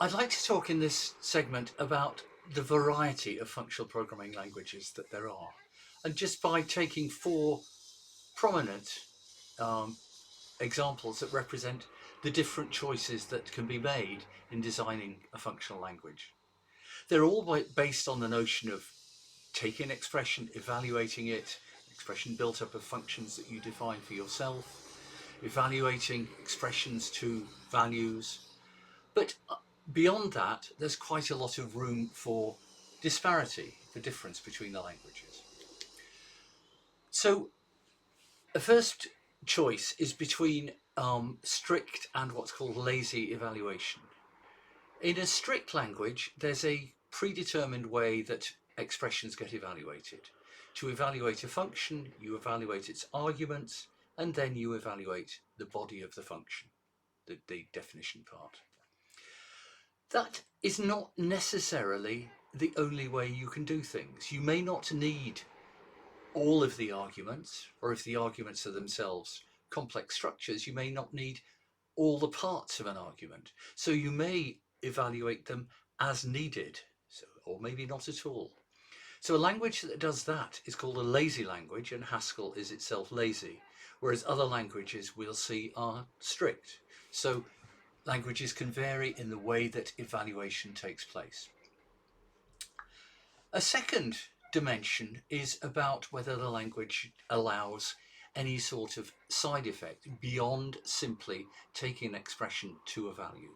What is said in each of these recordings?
I'd like to talk in this segment about the variety of functional programming languages that there are. And just by taking four prominent um, examples that represent the different choices that can be made in designing a functional language. They're all based on the notion of taking an expression, evaluating it, expression built up of functions that you define for yourself, evaluating expressions to values. But beyond that, there's quite a lot of room for disparity, for difference between the languages. So the first choice is between strict and what's called lazy evaluation. In a strict language, there's a predetermined way that expressions get evaluated. To evaluate a function, you evaluate its arguments, and then you evaluate the body of the function, the definition part. That is not necessarily the only way you can do things. You may not need all of the arguments, or if the arguments are themselves complex structures, you may not need all the parts of an argument. So you may evaluate them as needed, or maybe not at all. So a language that does that is called a lazy language, and Haskell is itself lazy, whereas other languages we'll see are strict. So languages can vary in the way that evaluation takes place. A second dimension is about whether the language allows any sort of side effect beyond simply taking an expression to a value.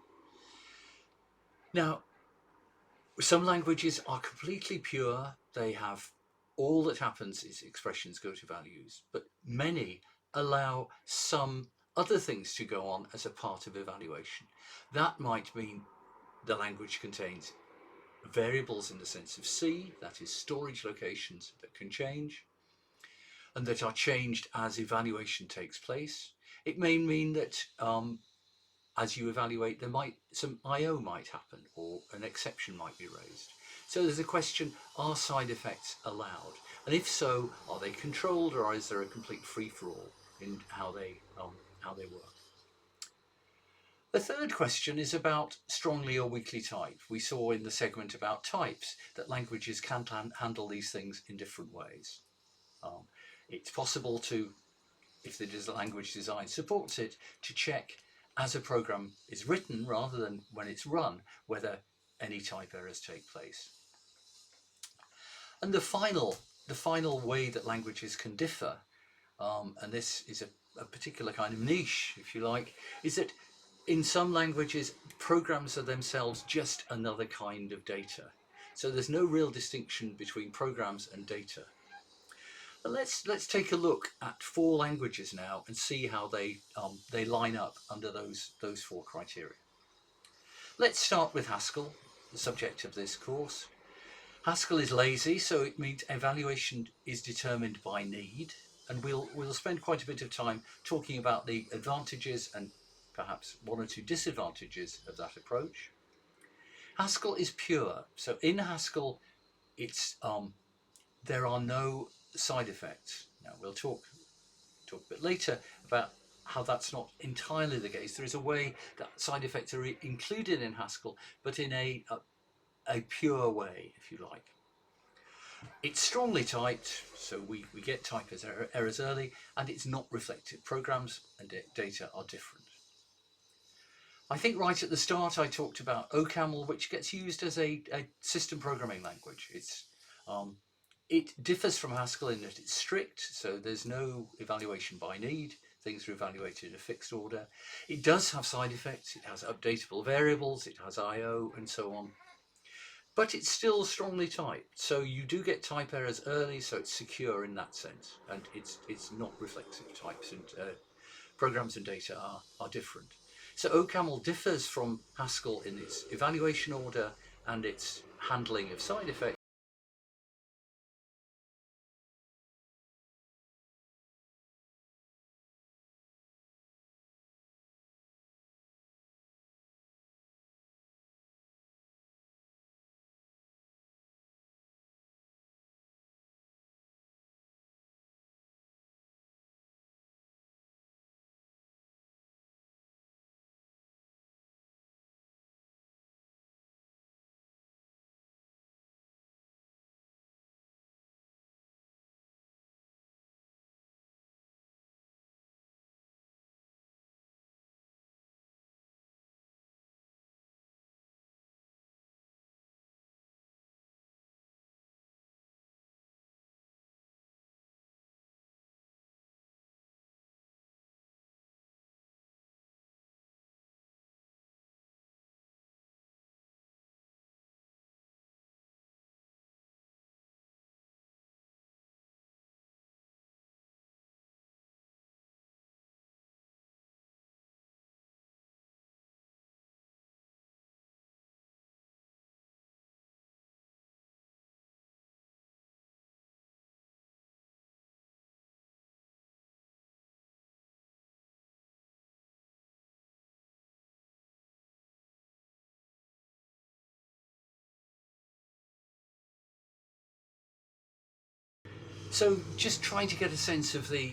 Now, some languages are completely pure. They have all that happens is expressions go to values, but many allow some other things to go on as a part of evaluation. That might mean the language contains variables in the sense of C, that is storage locations that can change and that are changed as evaluation takes place. It may mean that as you evaluate, some I/O might happen or an exception might be raised. So there's a question: are side effects allowed? And if so, are they controlled, or is there a complete free-for-all in how they work? The third question is about strongly or weakly type. We saw in the segment about types that languages can handle these things in different ways. It's possible to, if the language design supports it, to check as a program is written rather than when it's run whether any type errors take place. And the final way that languages can differ, and this is a particular kind of niche, if you like, is that in some languages, programs are themselves just another kind of data. So there's no real distinction between programs and data. But let's take a look at four languages now and see how they line up under those four criteria. Let's start with Haskell, the subject of this course. Haskell is lazy, so it means evaluation is determined by need, and we'll spend quite a bit of time talking about the advantages and perhaps one or two disadvantages of that approach. Haskell is pure, so in Haskell, there are no side effects. Now we'll talk a bit later about how that's not entirely the case. There is a way that side effects are included in Haskell, but in a pure way, if you like. It's strongly typed, so we get type errors early, and it's not reflective. Programs and data are different. I think right at the start I talked about OCaml, which gets used as a system programming language. It differs from Haskell in that it's strict, so there's no evaluation by need. Things are evaluated in a fixed order. It does have side effects. It has updatable variables. It has I/O and so on. But it's still strongly typed, so you do get type errors early, so it's secure in that sense, and it's not reflexive. Types and programs and data are different. So OCaml differs from Haskell in its evaluation order and its handling of side effects. So just trying to get a sense of the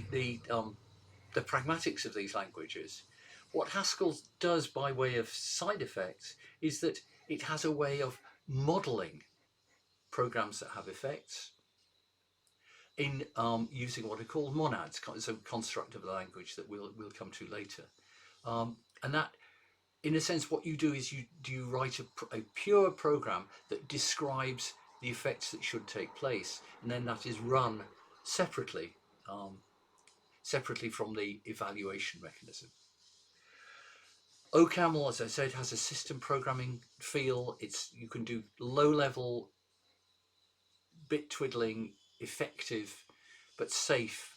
pragmatics of these languages. What Haskell does by way of side effects is that it has a way of modeling programs that have effects in using what are called monads, so construct of the language that we'll come to later. And that, in a sense, what you do is you write a pure program that describes the effects that should take place, and then that is run separately, separately from the evaluation mechanism. OCaml, as I said, has a system programming feel. You can do low-level bit twiddling, effective but safe,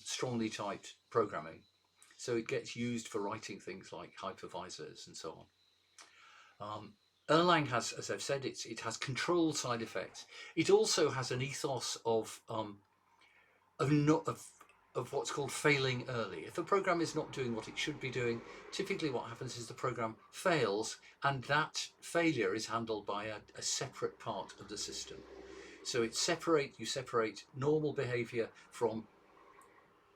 strongly typed programming. So it gets used for writing things like hypervisors and so on. Erlang has, as I've said, it has controlled side effects. It also has an ethos of what's called failing early. If a program is not doing what it should be doing, typically what happens is the program fails, and that failure is handled by a separate part of the system. So you separate normal behavior from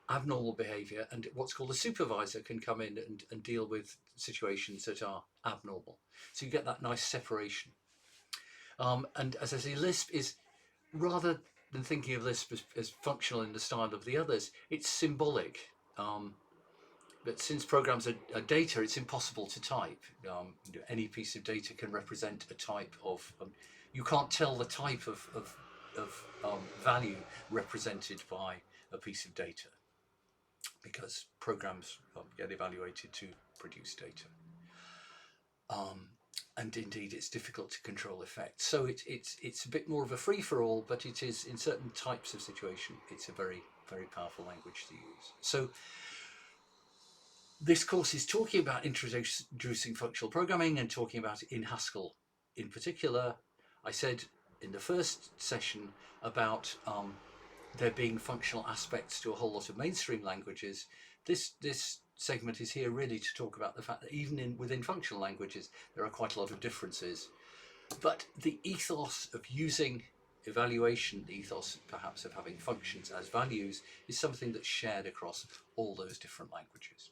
abnormal behavior, and what's called a supervisor can come in and deal with situations that are abnormal. So you get that nice separation. And as I say, Lisp is, rather than thinking of Lisp as functional in the style of the others, it's symbolic. But since programs are data, it's impossible to type. Any piece of data can represent a type of. You can't tell the type of value represented by a piece of data, because programs get evaluated to produce data. And indeed, it's difficult to control effects. So it's a bit more of a free-for-all, but it is, in certain types of situation, it's a very, very powerful language to use. So this course is talking about introducing functional programming and talking about it in Haskell in particular. I said in the first session about there being functional aspects to a whole lot of mainstream languages. This segment is here really to talk about the fact that even within functional languages there are quite a lot of differences. But the ethos of using evaluation, the ethos perhaps of having functions as values, is something that's shared across all those different languages.